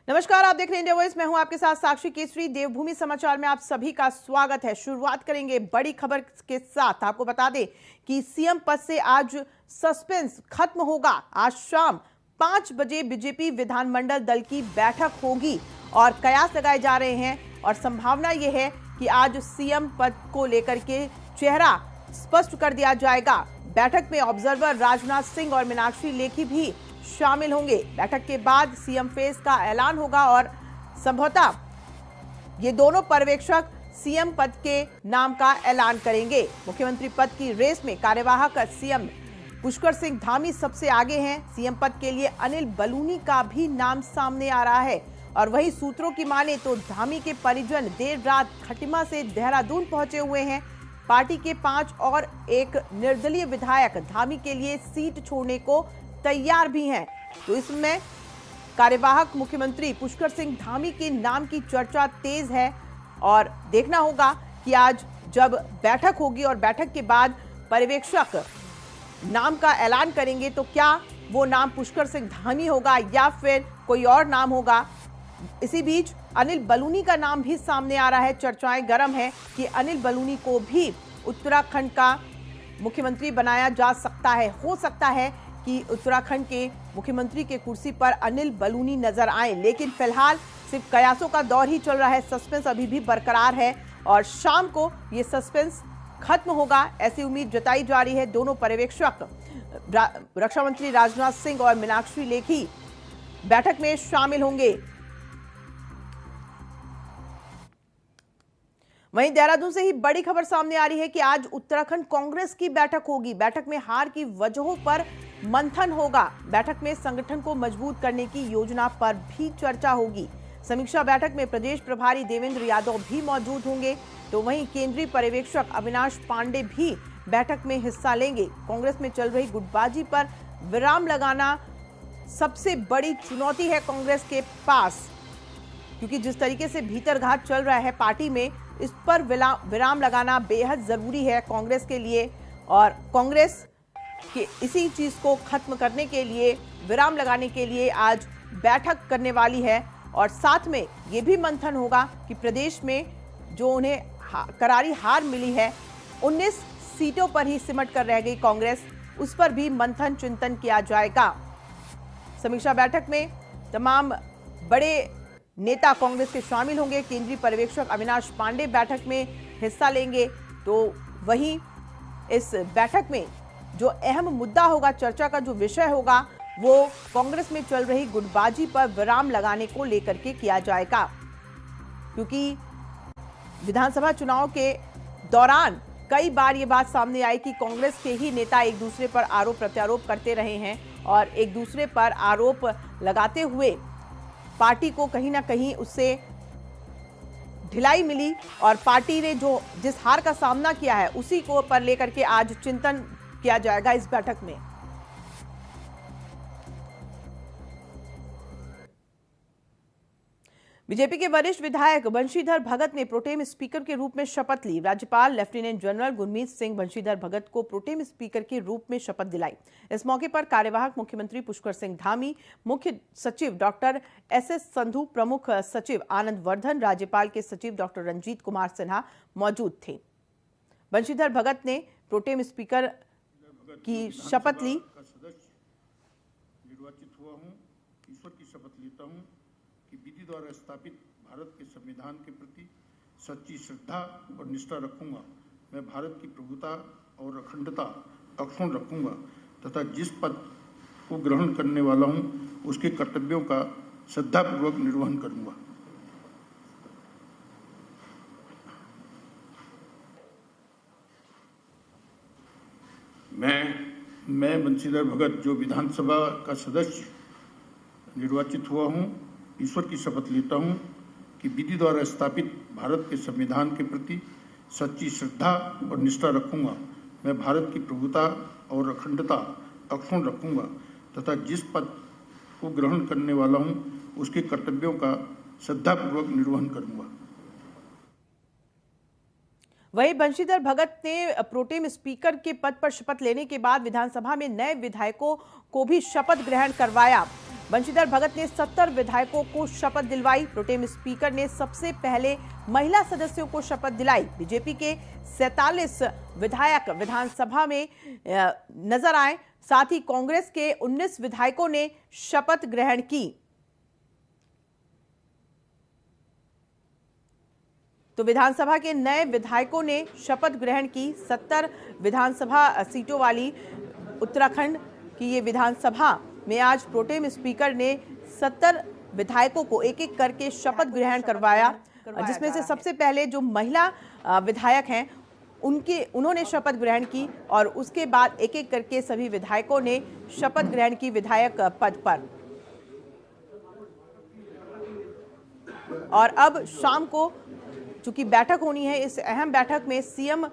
नमस्कार, आप देख रहे हैं इंडिया वॉइस। मैं हूं आपके साथ साक्षी केसरी। देवभूमि समाचार में आप सभी का स्वागत है। शुरुआत करेंगे बड़ी खबर के साथ। आपको बता दें कि सीएम पद से आज सस्पेंस खत्म होगा। आज शाम 5 बजे बीजेपी विधानमंडल दल की बैठक होगी और कयास लगाए जा रहे हैं और संभावना यह है कि आज सीएम पद को लेकर के चेहरा स्पष्ट कर दिया जाएगा। बैठक में ऑब्जर्वर राजनाथ सिंह और मीनाक्षी लेखी भी शामिल होंगे। बैठक के बाद सीएम फेस का ऐलान होगा और संभवतः ये दोनों पर्यवेक्षक सीएम पद के नाम का ऐलान करेंगे। मुख्यमंत्री पद की रेस में कार्यवाहक सीएम पुष्कर सिंह धामी सबसे आगे हैं। सीएम पद के लिए अनिल बलूनी का भी नाम सामने आ रहा है और वही सूत्रों की माने तो धामी के परिजन देर रात खटिमा से देहरादून पहुंचे हुए हैं। पार्टी के 5 और एक निर्दलीय विधायक धामी के लिए सीट छोड़ने को तैयार भी हैं। तो इसमें कार्यवाहक मुख्यमंत्री पुष्कर सिंह धामी के नाम की चर्चा तेज है और देखना होगा कि आज जब बैठक होगी और बैठक के बाद पर्यवेक्षक नाम का ऐलान करेंगे तो क्या वो नाम पुष्कर सिंह धामी होगा या फिर कोई और नाम होगा। इसी बीच अनिल बलूनी का नाम भी सामने आ रहा है। चर्चाएं गर्म है कि अनिल बलूनी को भी उत्तराखंड का मुख्यमंत्री बनाया जा सकता है। हो सकता है कि उत्तराखंड के मुख्यमंत्री के कुर्सी पर अनिल बलूनी नजर आए, लेकिन फिलहाल सिर्फ कयासों का दौर ही चल रहा है। सस्पेंस अभी भी बरकरार है और शाम को ये सस्पेंस खत्म होगा ऐसी उम्मीद जताई जा रही है। दोनों पर्यवेक्षक रक्षा मंत्री राजनाथ सिंह और मीनाक्षी लेखी बैठक में शामिल होंगे। वहीं देहरादून से ही बड़ी खबर सामने आ रही है कि आज उत्तराखंड कांग्रेस की बैठक होगी। बैठक में हार की वजहों पर मंथन होगा। बैठक में संगठन को मजबूत करने की योजना पर भी चर्चा होगी। समीक्षा बैठक में प्रदेश प्रभारी देवेंद्र यादव भी मौजूद होंगे। तो वहीं केंद्रीय पर्यवेक्षक अविनाश पांडे भी बैठक में हिस्सा लेंगे। कांग्रेस में चल रही गुटबाजी पर विराम लगाना सबसे बड़ी चुनौती है कांग्रेस के पास, क्योंकि जिस तरीके से भीतरघात चल रहा है पार्टी में, इस पर विराम लगाना बेहद जरूरी है कांग्रेस के लिए। और कांग्रेस के इसी चीज को खत्म करने के लिए, विराम लगाने के लिए आज बैठक करने वाली है। और साथ में यह भी मंथन होगा कि प्रदेश में जो उन्हें करारी हार मिली है, 19 सीटों पर ही सिमट कर रह गई कांग्रेस, उस पर भी मंथन चिंतन किया जाएगा। समीक्षा बैठक में तमाम बड़े नेता कांग्रेस के शामिल होंगे। केंद्रीय पर्यवेक्षक अविनाश पांडे बैठक में हिस्सा लेंगे। तो वहीं इस बैठक में जो अहम मुद्दा होगा, चर्चा का जो विषय होगा, वो कांग्रेस में चल रही गुटबाजी पर विराम लगाने को लेकर के किया जाएगा, क्योंकि विधानसभा चुनाव के दौरान कई बार ये बात सामने आई कि कांग्रेस के ही नेता एक दूसरे पर आरोप प्रत्यारोप करते रहे हैं और एक दूसरे पर आरोप लगाते हुए पार्टी को कहीं ना कहीं उससे ढिलाई मिली और पार्टी ने जो जिस हार का सामना किया है उसी को पर लेकर के आज चिंतन किया जाएगा इस बैठक में। बीजेपी के वरिष्ठ विधायक बंशीधर भगत ने प्रोटेम स्पीकर के रूप में शपथ ली। राज्यपाल लेफ्टिनेंट जनरल गुरमीत सिंह बंशीधर भगत को प्रोटेम स्पीकर के रूप में शपथ दिलाई। इस मौके पर कार्यवाहक मुख्यमंत्री पुष्कर सिंह धामी, मुख्य सचिव डॉक्टर एस संधू, प्रमुख सचिव आनंद वर्धन, राज्यपाल के सचिव डॉक्टर रंजीत कुमार सिन्हा मौजूद थे। बंशीधर भगत ने प्रोटेम स्पीकर की शपथ ली। निर्वाचित हुआ हूं, ईश्वर की शपथ लेता हूं कि विधि द्वारा स्थापित भारत के संविधान के प्रति सच्ची श्रद्धा और निष्ठा रखूंगा। मैं भारत की प्रभुता और अखंडता अक्षुण्ण रखूंगा तथा जिस पद को ग्रहण करने वाला हूं उसके कर्तव्यों का श्रद्धापूर्वक निर्वहन करूंगा। मैं बंशीधर भगत जो विधानसभा का सदस्य निर्वाचित हुआ हूं, ईश्वर की शपथ लेता हूं कि विधि द्वारा स्थापित भारत के संविधान के प्रति सच्ची श्रद्धा और निष्ठा रखूंगा। मैं भारत की प्रभुता और अखंडता अक्षुण्ण रखूंगा तथा जिस पद को ग्रहण करने वाला हूं उसके कर्तव्यों का श्रद्धापूर्वक निर्वहन करूंगा। वहीं बंशीधर भगत ने प्रोटेम स्पीकर के पद पर शपथ लेने के बाद विधानसभा में नए विधायकों को भी शपथ ग्रहण करवाया। बंशीधर भगत ने 70 विधायकों को शपथ दिलवाई। प्रोटेम स्पीकर ने सबसे पहले महिला सदस्यों को शपथ दिलाई। बीजेपी के 47 विधायक विधानसभा में नजर आए। साथ ही कांग्रेस के 19 विधायकों ने शपथ ग्रहण की। तो विधानसभा के नए विधायकों ने शपथ ग्रहण की। 70 विधानसभा सीटों वाली उत्तराखंड की ये विधानसभा में आज प्रोटेम स्पीकर ने 70 विधायकों को एक एक करके शपथ ग्रहण करवाया, जिसमें से सबसे पहले जो महिला विधायक हैं उन्होंने शपथ ग्रहण की और उसके बाद एक एक करके सभी विधायकों ने शपथ ग्रहण की विधायक पद पर। और अब शाम को चूंकि बैठक होनी है, इस अहम बैठक में सीएम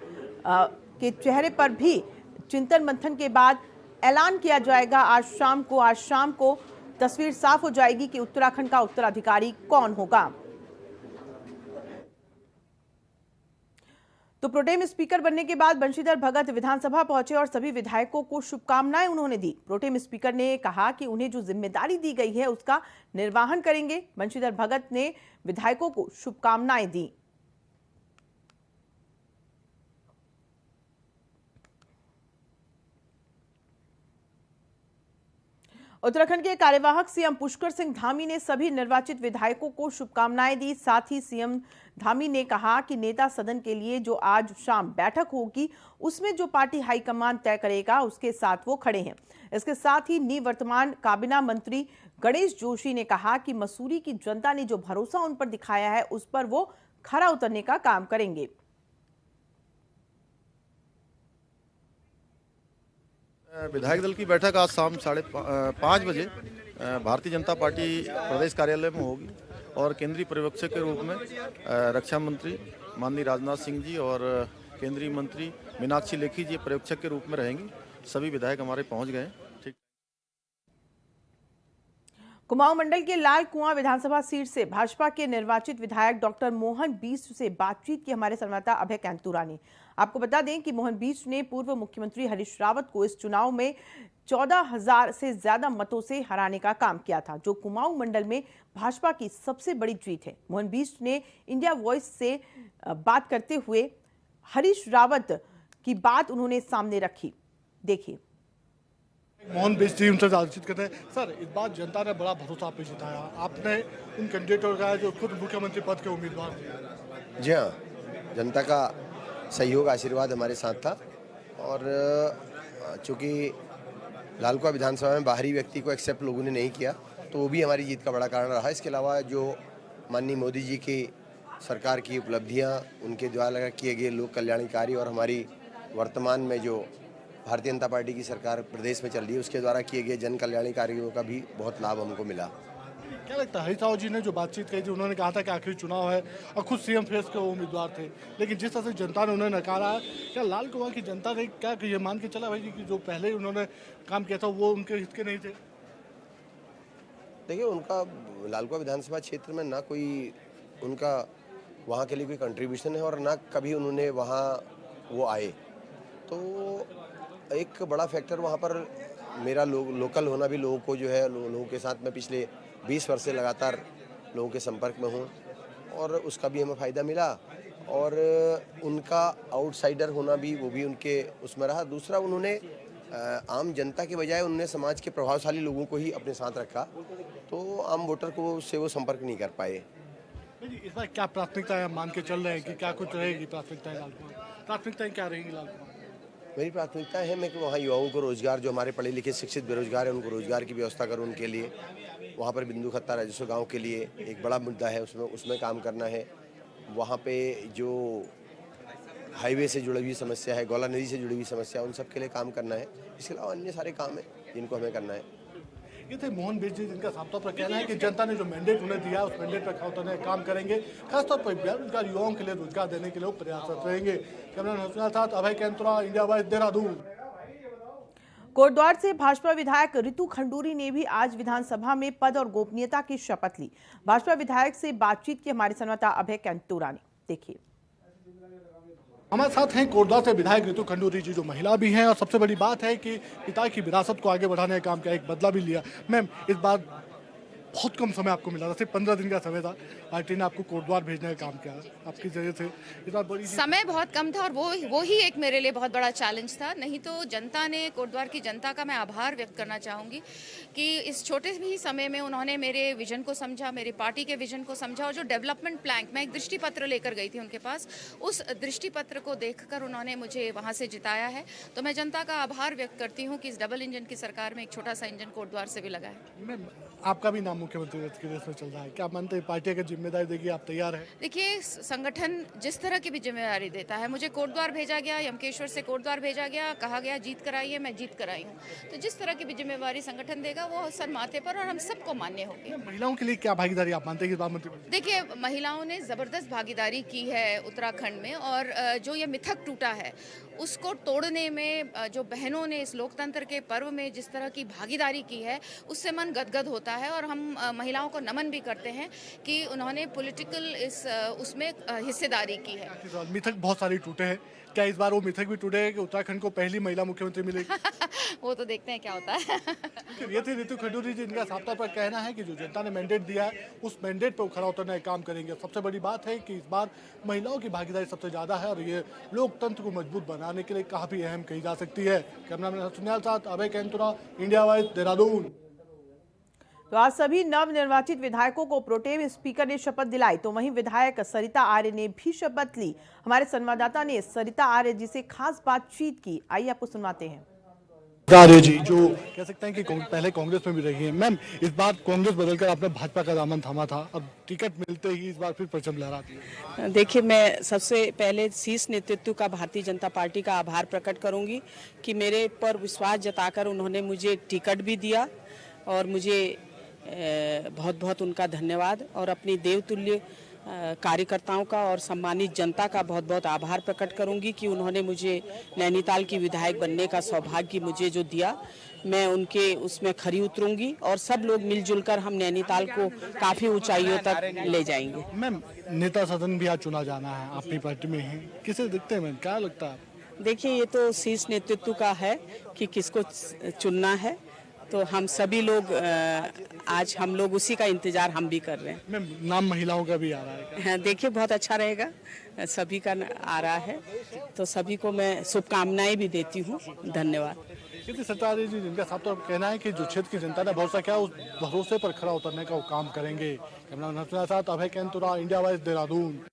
के चेहरे पर भी चिंतन मंथन के बाद ऐलान किया जाएगा। आज शाम को तस्वीर साफ हो जाएगी कि उत्तराखंड का उत्तराधिकारी कौन होगा। तो प्रोटेम स्पीकर बनने के बाद बंशीधर भगत विधानसभा पहुंचे और सभी विधायकों को शुभकामनाएं उन्होंने दी। प्रोटेम स्पीकर ने कहा कि उन्हें जो जिम्मेदारी दी गई है उसका निर्वहन करेंगे। बंशीधर भगत ने विधायकों को शुभकामनाएं दी। उत्तराखंड के कार्यवाहक सीएम पुष्कर सिंह धामी ने सभी निर्वाचित विधायकों को शुभकामनाएं दी। साथ ही सीएम धामी ने कहा कि नेता सदन के लिए जो आज शाम बैठक होगी उसमें जो पार्टी हाईकमान तय करेगा उसके साथ वो खड़े हैं। इसके साथ ही निवर्तमान काबीना मंत्री गणेश जोशी ने कहा कि मसूरी की जनता ने जो भरोसा उन पर दिखाया है उस पर वो खरा उतरने का काम करेंगे। विधायक दल की बैठक आज शाम 5:30 बजे भारतीय जनता पार्टी प्रदेश कार्यालय में होगी और केंद्रीय पर्यवेक्षक के रूप में रक्षा मंत्री माननीय राजनाथ सिंह जी और केंद्रीय मंत्री मीनाक्षी लेखी जी पर्यवेक्षक के रूप में रहेंगी। सभी विधायक हमारे पहुंच गए। ठीक। कुमाऊं मंडल के लाल कुआं विधानसभा सीट से भाजपा के निर्वाचित विधायक डॉक्टर मोहन बीस्ट से बातचीत की हमारे संवाददाता अभय कैंतुरा ने। आपको बता दें कि मोहन बीस्ट ने पूर्व मुख्यमंत्री हरीश रावत को इस चुनाव में 14,000 से ज्यादा मतों से हराने का काम किया था, जो कुमाऊं मंडल में भाजपा की सबसे बड़ी जीत है। मोहन बीस्ट ने इंडिया वॉइस से बात करते हुए हरीश रावत की बात उन्होंने सामने रखी। देखिए। मोहन बीस्ट जी उनसे बातचीत करते हैं। सर, इस बार जनता ने बड़ा भरोसा आप पे जिताया। आपने उन कैंडिडेटों का जो खुद मुख्यमंत्री पद के उम्मीदवार थे। जी हाँ, जनता का सहयोग आशीर्वाद हमारे साथ था और चूँकि लालकुआं विधानसभा में बाहरी व्यक्ति को एक्सेप्ट लोगों ने नहीं किया तो वो भी हमारी जीत का बड़ा कारण रहा। इसके अलावा जो माननीय मोदी जी की सरकार की उपलब्धियां, उनके द्वारा किए गए लोक कल्याणी कार्य और हमारी वर्तमान में जो भारतीय जनता पार्टी की सरकार प्रदेश में चल रही है उसके द्वारा किए गए जन कल्याणी कार्यों का भी बहुत लाभ हमको मिला। क्या लगता है, हरीश रावत जी ने जो बातचीत कही थी, उन्होंने कहा था कि आखिरी चुनाव है और खुद सीएम फेस के उम्मीदवार थे, लेकिन जिस तरह से जनता ने उन्हें नकारा है, क्या लाल कुआं की जनता ने क्या ये मान के चला भाई जी कि जो पहले उन्होंने काम किया था वो उनके हित के नहीं थे? देखिए, उनका लालकुआं विधानसभा क्षेत्र में ना कोई उनका वहाँ के लिए कोई कंट्रीब्यूशन है और ना कभी उन्होंने वहाँ वो आए। तो एक बड़ा फैक्टर वहाँ पर मेरा लोकल होना भी लोगों को जो है लोगों के साथ में पिछले 20 वर्ष से लगातार लोगों के संपर्क में हूँ और उसका भी हमें फ़ायदा मिला और उनका आउटसाइडर होना भी वो भी उनके उसमें रहा। दूसरा, उन्होंने आम जनता के बजाय उन्होंने समाज के प्रभावशाली लोगों को ही अपने साथ रखा, तो आम वोटर को से वो संपर्क नहीं कर पाए। इस बार क्या प्राथमिकता मान के चल रहे हैं कि क्या कुछ रहेगी प्राथमिकताएं? प्राथमिकताएं क्या रहेंगी लाल कुआं? मेरी प्राथमिकता है मैं कि वहाँ युवाओं को रोजगार, जो हमारे पढ़े लिखे शिक्षित बेरोजगार हैं उनको रोजगार की व्यवस्था करूँ उनके लिए। वहाँ पर बिंदु खत्ता राजस्व गांव के लिए एक बड़ा मुद्दा है, उसमें काम करना है। वहाँ पे जो हाईवे से जुड़ी हुई समस्या है, गौला नदी से जुड़ी हुई समस्या है, उन सब के लिए काम करना है। इसके अलावा अन्य सारे काम हैं जिनको हमें करना है। ये थे मोहन बीस्ट जी, जिनका साफ तौर पर कहना है कि जनता ने जो मैंडेट उन्हें दिया उस मैंडेट पर खरा काम करेंगे। खासतौर पर बेरोजगार युवाओं के लिए रोजगार देने के लिए वो प्रयासरत रहेंगे। कैमरामैन हसन के साथ अभय कैंतुरा, इंडिया वॉइस, देहरादून। कोटद्वार से भाजपा विधायक रितु खंडूरी ने भी आज विधानसभा में पद और गोपनीयता की शपथ ली। भाजपा विधायक से बातचीत की हमारे संवाददाता अभय कैंतुरा ने। देखिए। हमारे साथ हैं कोटद्वार से विधायक रितु खंडूरी जी, जो महिला भी हैं और सबसे बड़ी बात है कि पिता की विरासत को आगे बढ़ाने का काम किया, एक बदला भी लिया। मैम, इस बार बहुत कम समय आपको मिला था, सिर्फ 15 दिन का समय था, पार्टी ने आपको कोटद्वार भेजने का काम किया आपकी जगह से। इस बार बड़ी समय बहुत कम था और वो ही एक मेरे लिए बहुत बड़ा चैलेंज था। नहीं तो जनता ने, कोटद्वार की जनता का मैं आभार व्यक्त करना चाहूँगी कि इस छोटे ही समय में उन्होंने मेरे विजन को समझा, मेरी पार्टी के विजन को समझा, और जो डेवलपमेंट प्लान, मैं एक दृष्टि पत्र लेकर गई थी उनके पास, उस दृष्टि पत्र को देखकर उन्होंने मुझे वहाँ से जिताया है। तो मैं जनता का आभार व्यक्त करती हूँ कि इस डबल इंजन की सरकार में एक छोटा सा इंजन कोटद्वार से भी लगा है। मैम, आपका भी नाम मुख्यमंत्री रथ की रेस में चल रहा है, क्या मानते हैं पार्टी अगर जिम्मेदारी देगी आप तैयार हैं? देखिए, संगठन जिस तरह की भी जिम्मेदारी देता है, मुझे कोटद्वार भेजा गया, यमकेश्वर से कोटद्वार भेजा गया, कहा गया जीत कर आई है, मैं जीत कर आई हूँ। तो जिस तरह की भी जिम्मेदारी संगठन देगा वो सर माथे पर और हम सबको मान्य होगी। महिलाओं के लिए क्या भागीदारी आप मानते हैं कि इस बार मंत्रिमंडल? देखिए, महिलाओं ने ज़बरदस्त भागीदारी की है उत्तराखंड में, और जो ये मिथक टूटा है उसको तोड़ने में जो बहनों ने इस लोकतंत्र के पर्व में जिस तरह की भागीदारी की है उससे मन गदगद होता है। और हम महिलाओं को नमन भी करते हैं कि उन्होंने पॉलिटिकल उसमें हिस्सेदारी की है। मिथक बहुत सारे टूटे हैं, क्या इस बार वो मिथक भी टूटे कि उत्तराखंड को पहली महिला मुख्यमंत्री मिलेगी? वो तो देखते हैं क्या होता है। ये थे रितु खडूरी जी, इनका साफ तौर पर कहना है कि जो जनता ने मैंडेट दिया है उस मैंडेट पर खरा उतरने का काम करेंगे। सबसे बड़ी बात है कि इस बार महिलाओं की भागीदारी सबसे ज़्यादा है और ये लोकतंत्र को मजबूत बनाने के लिए काफ़ी अहम कही जा सकती है। कैमरामैन सुनियाल साथ अभय कैंतुरा, इंडिया वाइज, देहरादून। तो आज सभी नवनिर्वाचित विधायकों को प्रोटेम स्पीकर ने शपथ दिलाई, तो वहीं विधायक सरिता आर्य ने भी शपथ ली। हमारे संवाददाता ने सरिता आर्य जी से खास बातचीत की, आइए आपको सुनवाते हैं। आर्य जी, जो कह सकते हैं कि पहले कांग्रेस में भी रही है, मैम इस बार कांग्रेस बदलकर आपने भाजपा का दामन थामा था, अब टिकट मिलते ही इस बार फिर परचम लहराती है। देखिए, मैं सबसे पहले शीर्ष नेतृत्व का भारतीय जनता पार्टी का आभार प्रकट करूंगी कि मेरे पर विश्वास जताकर उन्होंने मुझे टिकट भी दिया और मुझे बहुत बहुत उनका धन्यवाद, और अपनी देवतुल्य कार्यकर्ताओं का और सम्मानित जनता का बहुत बहुत आभार प्रकट करूंगी कि उन्होंने मुझे नैनीताल की विधायक बनने का सौभाग्य मुझे जो दिया। मैं उनके उसमें खरी उतरूंगी और सब लोग मिलजुल कर हम नैनीताल को काफ़ी ऊंचाइयों तक ले जाएंगे। मैम, नेता सदन भी आज चुना जाना है, अपनी पार्टी में ही किसे दिखते हैं मैम, क्या लगता है? देखिए, ये तो शीर्ष नेतृत्व का है कि किसको चुनना है, तो हम सभी लोग आज हम लोग उसी का इंतजार हम भी कर रहे हैं। मैम, नाम महिलाओं का भी आ रहा है क्या? देखिए, बहुत अच्छा रहेगा, सभी का आ रहा है, तो सभी को मैं शुभकामनाएं भी देती हूँ। धन्यवाद। सरदार जी, जिनका साफ तौर पर कहना है कि जो क्षेत्र की जनता ने भरोसा किया उस भरोसे पर खरा उतरने का वो काम करेंगे। कैमरामैन के साथ अभय कैंतुरा, इंडिया वाइज, देहरादून।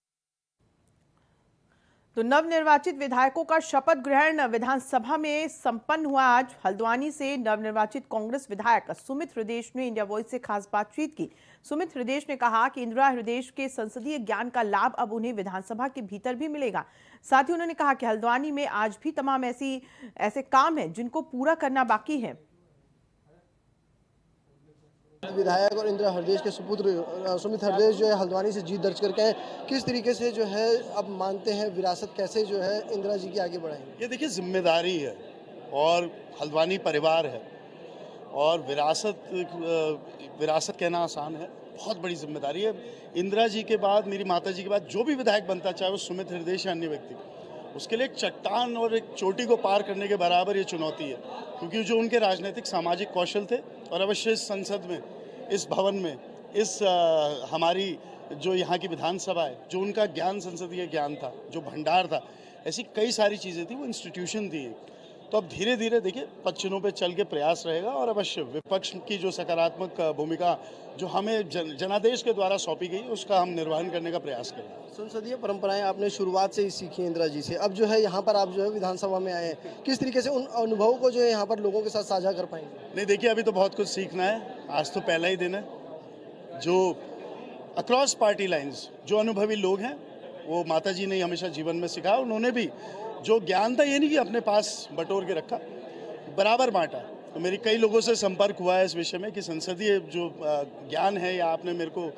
तो नवनिर्वाचित विधायकों का शपथ ग्रहण विधानसभा में संपन्न हुआ। आज हल्द्वानी से नवनिर्वाचित कांग्रेस विधायक सुमित हृदयेश ने इंडिया वॉइस से खास बातचीत की। सुमित हृदयेश ने कहा कि इंदिरा हृदयेश के संसदीय ज्ञान का लाभ अब उन्हें विधानसभा के भीतर भी मिलेगा। साथ ही उन्होंने कहा कि हल्द्वानी में आज भी तमाम ऐसे काम हैं जिनको पूरा करना बाकी है। विधायक और इंदिरा हृदयेश के सुपुत्र सुमित हृदयेश जो है हल्द्वानी से जीत दर्ज करके किस तरीके से जो है अब मानते हैं विरासत कैसे जो है इंदिरा जी की आगे बढ़ाएंगे? ये देखिए, जिम्मेदारी है और हल्द्वानी परिवार है और विरासत कहना आसान है, बहुत बड़ी जिम्मेदारी है। इंदिरा जी के बाद, मेरी माता जी के बाद जो भी विधायक बनता, चाहे वो सुमित हृदयेश या अन्य व्यक्ति, उसके लिए एक चट्टान और एक चोटी को पार करने के बराबर ये चुनौती है, क्योंकि जो उनके राजनीतिक सामाजिक कौशल थे, और अवश्य इस संसद में, इस भवन में, इस हमारी जो यहाँ की विधानसभा है, जो उनका ज्ञान, संसदीय ज्ञान था, जो भंडार था, ऐसी कई सारी चीज़ें थी, वो इंस्टीट्यूशन थी। तो अब धीरे धीरे देखिए पच्चीनों पे चल के प्रयास रहेगा और अवश्य विपक्ष की जो सकारात्मक भूमिका जो हमें जनादेश के द्वारा सौंपी गई उसका हम निर्वहन करने का प्रयास करेंगे। संसदीय परंपराएं आपने शुरुआत से ही सीखी इंदिरा जी से, अब जो है यहाँ पर आप जो है विधानसभा में आए हैं, किस तरीके से उन अनुभवों को जो है यहाँ पर लोगों के साथ साझा कर पाएंगे? नहीं, देखिए, अभी तो बहुत कुछ सीखना है, आज तो पहला ही दिन है। जो अक्रॉस पार्टी लाइन्स जो अनुभवी लोग हैं, वो माता जी ने हमेशा जीवन में सिखाया, उन्होंने भी जो ज्ञान था ये नहीं कि अपने पास बटोर के रखा, बराबर बांटा। तो मेरी कई लोगों से संपर्क हुआ है इस विषय में कि संसदीय जो ज्ञान है या आपने मेरे को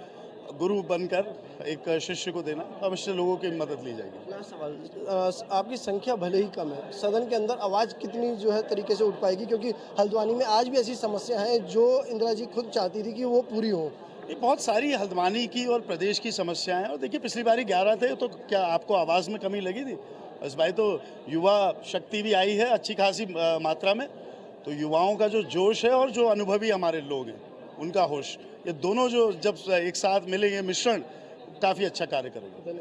गुरु बनकर एक शिष्य को देना, तो अवश्य लोगों की मदद ली जाएगी। लास्ट सवाल, आपकी संख्या भले ही कम है, सदन के अंदर आवाज़ कितनी जो है तरीके से उठ पाएगी, क्योंकि हल्द्वानी में आज भी ऐसी समस्या है जो इंदिरा जी खुद चाहती थी कि वो पूरी हो? ये बहुत सारी हल्द्वानी की और प्रदेश की समस्याएं हैं। और देखिए, पिछली बारी 11 थे, तो क्या आपको आवाज़ में कमी लगी थी? इस भाई तो युवा शक्ति भी आई है अच्छी खासी मात्रा में, तो युवाओं का जो जोश है और जो अनुभवी हमारे लोग हैं, उनका होश, ये दोनों जो जब एक साथ मिलेंगे मिश्रण काफ़ी अच्छा कार्य करेंगे।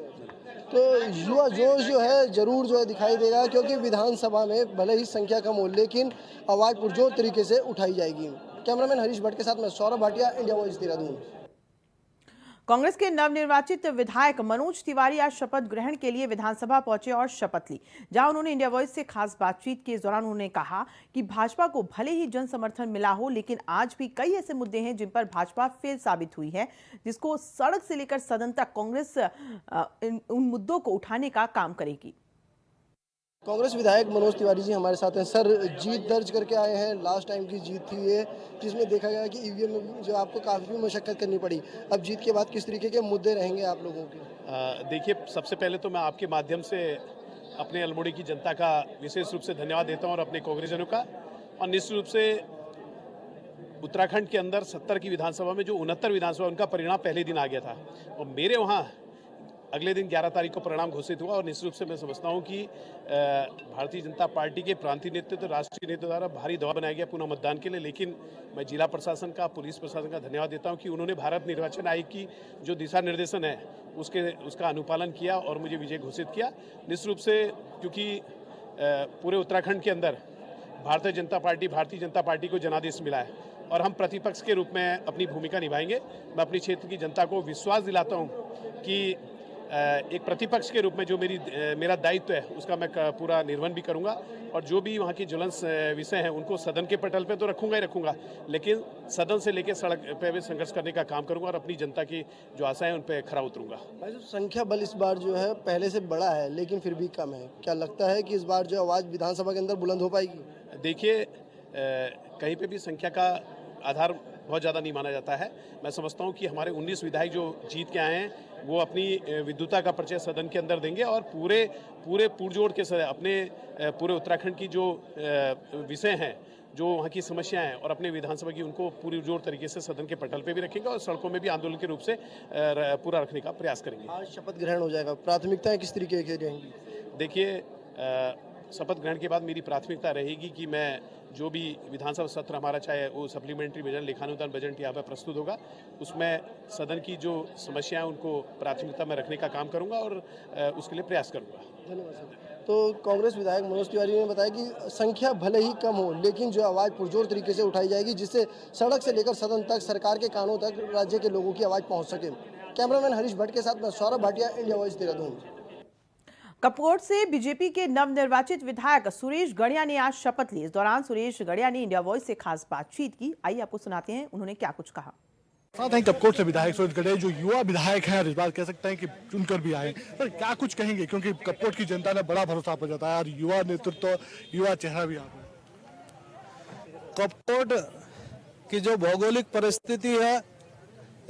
तो युवा जोश जो है जरूर जो है दिखाई देगा, क्योंकि विधानसभा में भले ही संख्या कम हो लेकिन आवाज़ पुरजोर तरीके से उठाई जाएगी। कैमरामैन हरीश भट्ट के साथ मैं सौरभ भाटिया, इंडिया वॉइस देहरादून। कांग्रेस के नवनिर्वाचित विधायक मनोज तिवारी आज शपथ ग्रहण के लिए विधानसभा पहुंचे और शपथ ली, जहां उन्होंने इंडिया वॉइस से खास बातचीत के दौरान उन्होंने कहा कि भाजपा को भले ही जन समर्थन मिला हो, लेकिन आज भी कई ऐसे मुद्दे हैं जिन पर भाजपा फेल साबित हुई है, जिसको सड़क से लेकर सदन तक कांग्रेस उन मुद्दों को उठाने का काम करेगी। कांग्रेस विधायक मनोज तिवारी जी हमारे साथ हैं। सर, जीत दर्ज करके आए हैं, लास्ट टाइम की जीत थी ये, जिसमें देखा गया कि ईवीएम में जो आपको काफ़ी मशक्कत करनी पड़ी। अब जीत के बाद किस तरीके के मुद्दे रहेंगे आप लोगों के? देखिए, सबसे पहले तो मैं आपके माध्यम से अपने अल्मोड़ी की जनता का विशेष रूप से धन्यवाद देता हूं और अपने कांग्रेसजनों का, और निश्चित रूप से उत्तराखंड के अंदर 70 की विधानसभा में जो 69 विधानसभा उनका परिणाम पहले दिन आ गया था, और मेरे वहाँ अगले दिन 11 तारीख को परिणाम घोषित हुआ। और निश्चित रूप से मैं समझता हूं कि भारतीय जनता पार्टी के प्रांतीय नेतृत्व, राष्ट्रीय नेतृत्व द्वारा भारी दबाव बनाया गया पुनः मतदान के लिए, लेकिन मैं जिला प्रशासन का, पुलिस प्रशासन का धन्यवाद देता हूं कि उन्होंने भारत निर्वाचन आयोग की जो दिशा निर्देशन है उसका अनुपालन किया और मुझे विजय घोषित किया। निश्चित रूप से क्योंकि पूरे उत्तराखंड के अंदर भारतीय जनता पार्टी को जनादेश मिला है और हम प्रतिपक्ष के रूप में अपनी भूमिका निभाएंगे। मैं अपनी क्षेत्र की जनता को विश्वास दिलाता हूं कि एक प्रतिपक्ष के रूप में जो मेरा दायित्व है उसका मैं पूरा निर्वहन भी करूंगा, और जो भी वहाँ की ज्वलंत विषय हैं उनको सदन के पटल पे तो रखूंगा ही रखूंगा, लेकिन सदन से लेकर सड़क पे भी संघर्ष करने का काम करूंगा और अपनी जनता की जो आशाएं उन पे खरा उतरूंगा। भाई साहब, संख्या बल इस बार जो है पहले से बड़ा है लेकिन फिर भी कम है, क्या लगता है कि इस बार जो आवाज़ विधानसभा के अंदर बुलंद हो पाएगी? देखिए, कहीं पे भी संख्या का आधार बहुत ज़्यादा नहीं माना जाता है। मैं समझता हूँ कि हमारे 19 विधायक जो जीत के आए हैं वो अपनी विद्युता का परिचय सदन के अंदर देंगे और पूरे पुरजोर के साथ अपने पूरे उत्तराखंड की जो विषय हैं, जो वहाँ की समस्याएं हैं और अपने विधानसभा की, उनको पूरी जोर तरीके से सदन के पटल पे भी रखेंगे और सड़कों में भी आंदोलन के रूप से पूरा रखने का प्रयास करेंगे। आज शपथ ग्रहण हो जाएगा, प्राथमिकताएं किस तरीके की रहेंगी? देखिए, शपथ ग्रहण के बाद मेरी प्राथमिकता रहेगी कि मैं जो भी विधानसभा सत्र हमारा, चाहे वो सप्लीमेंट्री बजट, लेखानुदान बजट यहाँ पर प्रस्तुत होगा, उसमें सदन की जो समस्याएं उनको प्राथमिकता में रखने का काम करूंगा और उसके लिए प्रयास करूंगा। धन्यवाद सर। तो कांग्रेस विधायक मनोज तिवारी ने बताया कि संख्या भले ही कम हो लेकिन जो आवाज़ पुरजोर तरीके से उठाई जाएगी, जिससे सड़क से लेकर सदन तक, सरकार के कानों तक राज्य के लोगों की आवाज़ पहुँच सके। कैमरामैन हरीश भट्ट के साथ मैं सौरभ भाटिया, इंडिया वॉइस देहरादून। कपकोट से बीजेपी के नवनिर्वाचित विधायक सुरेश गड़िया ने आज शपथ ली। इस दौरान सुरेश गड़िया ने इंडिया वॉइस से खास बातचीत की। आइए आपको सुनाते हैं उन्होंने क्या कुछ कहा। साथ ही कपकोट से विधायक सुरेश गड़िया जो युवा विधायक हैं, इस बार कह सकते हैं कि चुनकर भी आए, सर क्या कुछ कहेंगे? क्योंकि कपकोट की जनता ने बड़ा भरोसा पर जताया और युवा नेतृत्व, युवा चेहरा भी आ गया। कपकोट की जो भौगोलिक परिस्थिति है,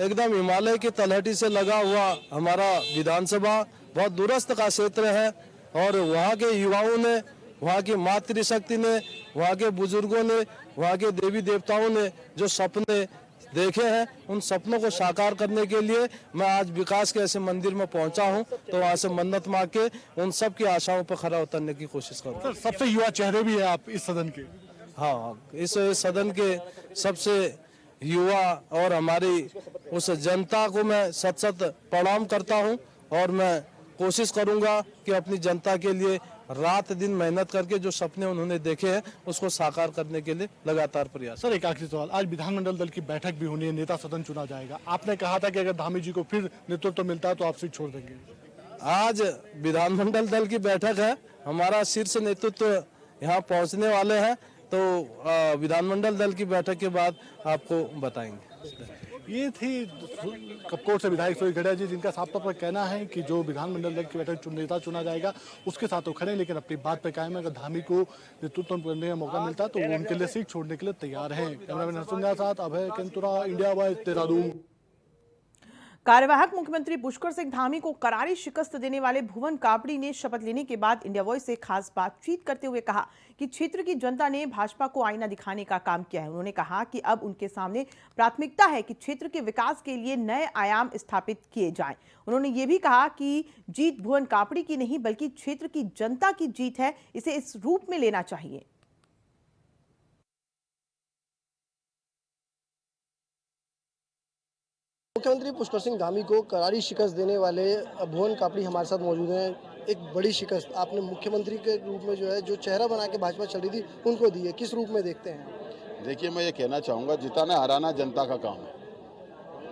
एकदम हिमालय की तलहटी से लगा हुआ हमारा विधानसभा बहुत दूरस्थ का क्षेत्र है, और वहाँ के युवाओं ने, वहाँ की मातृशक्ति ने, वहाँ के बुजुर्गों ने, वहाँ के देवी देवताओं ने जो सपने देखे हैं, उन सपनों को साकार करने के लिए मैं आज विकास के ऐसे मंदिर में पहुंचा हूं, तो वहाँ से मन्नत मांग के उन सब की आशाओं पर खरा उतरने की कोशिश करूँगा। सबसे युवा चेहरे भी है आप इस सदन के। हाँ, इस सदन के सबसे युवा और हमारी उस जनता को मैं सत प्रणाम करता हूँ, और मैं कोशिश करूंगा कि अपनी जनता के लिए रात दिन मेहनत करके जो सपने उन्होंने देखे हैं उसको साकार करने के लिए लगातार प्रयास। सर, एक आखिरी सवाल, आज विधानमंडल दल की बैठक भी होनी है, नेता सदन चुना जाएगा। आपने कहा था कि अगर धामी जी को फिर नेतृत्व मिलता है तो आप सीट छोड़ देंगे। आज विधानमंडल दल की बैठक है, हमारा शीर्ष नेतृत्व यहाँ पहुँचने वाले हैं, तो विधानमंडल दल की बैठक के बाद आपको बताएंगे। ये थी कपकोट से विधायक सुरेश गड़िया जी, जिनका साफ तौर पर कहना है कि जो विधानमंडल दल की बैठक नेता चुना जाएगा उसके साथ वो खड़े, लेकिन अपनी बात पे कायम है। अगर धामी को नेतृत्व करने का मौका मिलता है तो वो उनके लिए सीट छोड़ने के लिए तैयार हैं। कैमरामैन हसन के साथ अभय केंतुरा, इंडिया वॉइस देहरादून। कार्यवाहक मुख्यमंत्री पुष्कर सिंह धामी को करारी शिकस्त देने वाले भुवन कापड़ी ने शपथ लेने के बाद इंडिया वॉइस से खास बातचीत करते हुए कहा कि क्षेत्र की जनता ने भाजपा को आईना दिखाने का काम किया है। उन्होंने कहा कि अब उनके सामने प्राथमिकता है कि क्षेत्र के विकास के लिए नए आयाम स्थापित किए जाएं। उन्होंने ये भी कहा कि जीत भुवन कापड़ी की नहीं बल्कि क्षेत्र की जनता की जीत है, इसे इस रूप में लेना चाहिए। मुख्यमंत्री पुष्कर सिंह धामी को करारी शिकस्त देने वाले भुवन कापड़ी हमारे साथ मौजूद हैं। एक बड़ी शिकस्त आपने मुख्यमंत्री के रूप में जो है जो चेहरा बना के भाजपा चल रही थी उनको दी है, किस रूप में देखते हैं? देखिए, मैं ये कहना चाहूँगा, जिताना हराना जनता का काम है।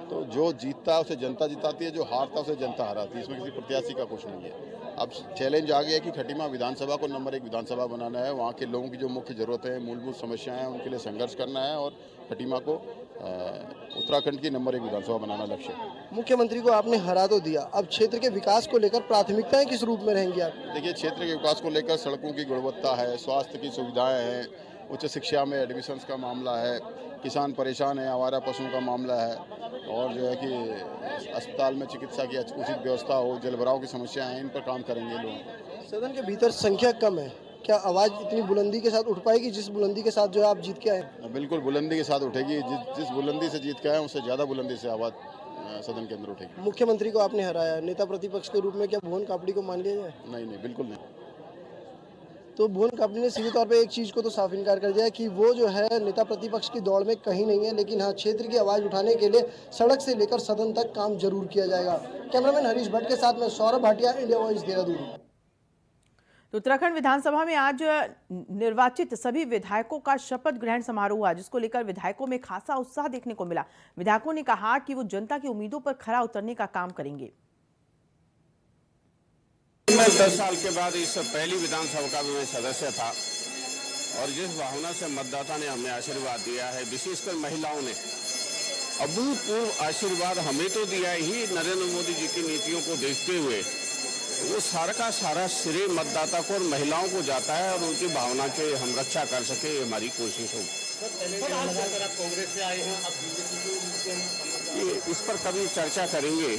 तो जो जीतता है उसे जनता जिताती है, जो हारता है उसे जनता हराती है। इसमें किसी प्रत्याशी का कुछ नहीं है। अब चैलेंज आ गया है कि खटीमा विधानसभा को नंबर 1 विधानसभा बनाना है। वहाँ के लोगों की जो मुख्य ज़रूरतें हैं, मूलभूत समस्याएं हैं, उनके लिए संघर्ष करना है और खटीमा को उत्तराखंड की नंबर 1 विधानसभा बनाना लक्ष्य है। मुख्यमंत्री को आपने हरा तो दिया, अब क्षेत्र के विकास को लेकर प्राथमिकताएं किस रूप में रहेंगी आप? देखिए, क्षेत्र के विकास को लेकर सड़कों की गुणवत्ता है, स्वास्थ्य की सुविधाएं हैं, उच्च शिक्षा में एडमिशन्स का मामला है, किसान परेशान है, आवारा पशुओं का मामला है, और जो है कि अस्पताल में चिकित्सा की उचित व्यवस्था हो, जलभराव की समस्या है, इन पर काम करेंगे लोग। सदन के भीतर संख्या कम है, क्या आवाज़ इतनी बुलंदी के साथ उठ पाएगी जिस बुलंदी के साथ जो है आप जीत के आए? बिल्कुल बुलंदी के साथ उठेगी। जिस बुलंदी से जीत के आए उससे ज़्यादा बुलंदी से आवाज़ सदन के अंदर उठेगी। मुख्यमंत्री को आपने हराया, नेता प्रतिपक्ष के रूप में क्या भुवन कापड़ी को मान लिया जाए? नहीं, बिल्कुल नहीं। तो भुवन कापड़ी ने सीधे तौर पे एक चीज़ को तो साफ इनकार कर दिया कि वो जो है नेता प्रतिपक्ष की दौड़ में कहीं नहीं है, लेकिन हाँ, क्षेत्र की आवाज़ उठाने के लिए सड़क से लेकर सदन तक काम जरूर किया जाएगा। कैमरामैन हरीश भट्ट के साथ में सौरभ भाटिया, इंडिया वॉइस, देहरादून। तो उत्तराखंड विधानसभा में आज निर्वाचित सभी विधायकों का शपथ ग्रहण समारोह हुआ, जिसको लेकर विधायकों में खासा उत्साह देखने को मिला। विधायकों ने कहा कि वो जनता की उम्मीदों पर खरा उतरने का काम करेंगे। मैं 10 साल के बाद इस पहली विधानसभा का भी मैं सदस्य था और जिस भावना से मतदाता ने हमें आशीर्वाद दिया है, विशेषकर महिलाओं ने अभूतपूर्व आशीर्वाद हमें तो दिया ही, नरेंद्र मोदी जी की नीतियों को देखते हुए वो सारा का सारा श्रेय मतदाता को और महिलाओं को जाता है और उनकी भावना के हम रक्षा कर सके, ये हमारी कोशिश होगी। इस पर कभी चर्चा करेंगे।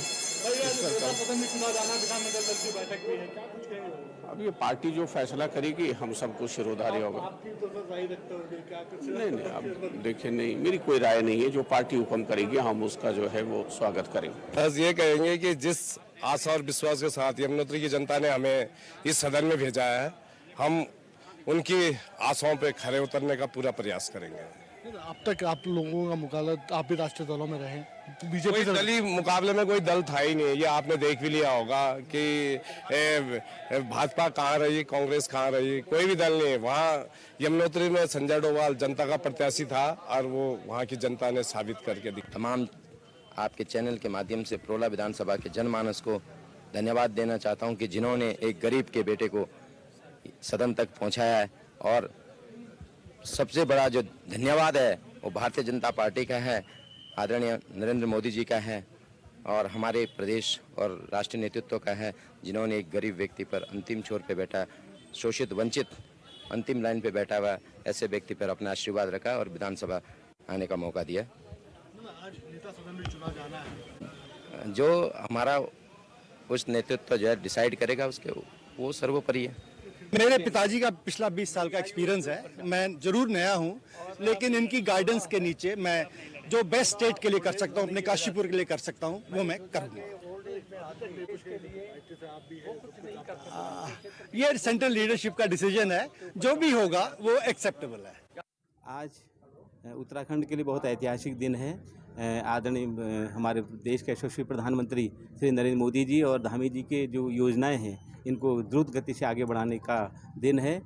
अब ये पार्टी जो फैसला करेगी हम सबको शिरोधार्य होगा। नहीं, अब देखिए, नहीं, मेरी कोई राय नहीं है। जो पार्टी हुक्म करेगी हम उसका जो है वो स्वागत करेंगे। बस ये कहेंगे कि जिस आशा और विश्वास के साथ यमुनोत्री की जनता ने हमें इस सदन में भेजा है, हम उनकी आशाओं पे खरे उतरने का पूरा प्रयास करेंगे। अब तक आप लोगों का मुकाबला, आप भी राष्ट्रीय दलों में रहे, बीजेपी दलीय मुकाबले में कोई दल था ही नहीं। ये आपने देख भी लिया होगा कि भाजपा कहाँ रही, कांग्रेस कहाँ रही, कोई भी दल नहीं। वहाँ यमुनोत्री में संजय डोभाल जनता का प्रत्याशी था और वो वहाँ की जनता ने साबित करके दी। तमाम आपके चैनल के माध्यम से प्रोला विधानसभा के जनमानस को धन्यवाद देना चाहता हूं कि जिन्होंने एक गरीब के बेटे को सदन तक पहुंचाया है, और सबसे बड़ा जो धन्यवाद है वो भारतीय जनता पार्टी का है, आदरणीय नरेंद्र मोदी जी का है और हमारे प्रदेश और राष्ट्रीय नेतृत्व का है, जिन्होंने एक गरीब व्यक्ति पर अंतिम छोर पे बैठा, शोषित वंचित अंतिम लाइन पे बैठा हुआ ऐसे व्यक्ति पर अपना आशीर्वाद रखा और विधानसभा आने का मौका दिया। जो हमारा उस नेतृत्व जो है डिसाइड करेगा उसके वो सर्वोपरि है। मेरे पिताजी का पिछला 20 साल का एक्सपीरियंस है। मैं जरूर नया हूं, लेकिन इनकी गाइडेंस के नीचे मैं जो बेस्ट स्टेट के लिए कर सकता हूं, अपने काशीपुर के लिए कर सकता हूं, वो मैं करूंगा। ये सेंट्रल लीडरशिप का डिसीजन है, जो भी होगा वो एक्सेप्टेबल है। आज उत्तराखंड के लिए बहुत ऐतिहासिक दिन है। आदरणीय हमारे देश के यशस्वी प्रधानमंत्री श्री नरेंद्र मोदी जी और धामी जी के जो योजनाएं हैं, इनको द्रुत गति से आगे बढ़ाने का दिन है।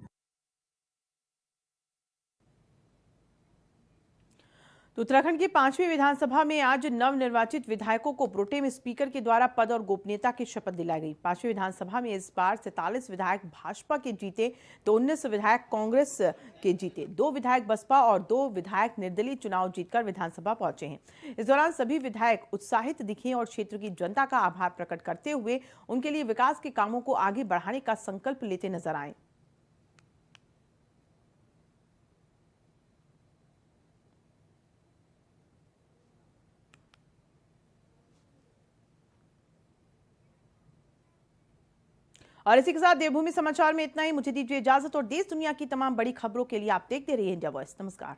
तो उत्तराखंड की 5वीं विधानसभा में आज नवनिर्वाचित विधायकों को प्रोटेम स्पीकर के द्वारा पद और गोपनीयता की शपथ दिलाई गई। 5वीं विधानसभा में इस बार 47 विधायक भाजपा के जीते तो 19 विधायक कांग्रेस के जीते। 2 विधायक बसपा और 2 विधायक निर्दलीय चुनाव जीतकर विधानसभा पहुंचे हैं। इस दौरान सभी विधायक उत्साहित दिखे और क्षेत्र की जनता का आभार प्रकट करते हुए उनके लिए विकास के कामों को आगे बढ़ाने का संकल्प लेते नजर आए। और इसी के साथ देवभूमि समाचार में इतना ही। मुझे दीजिए इजाजत और देश दुनिया की तमाम बड़ी खबरों के लिए आप देखते रहिए इंडिया वॉइस। नमस्कार।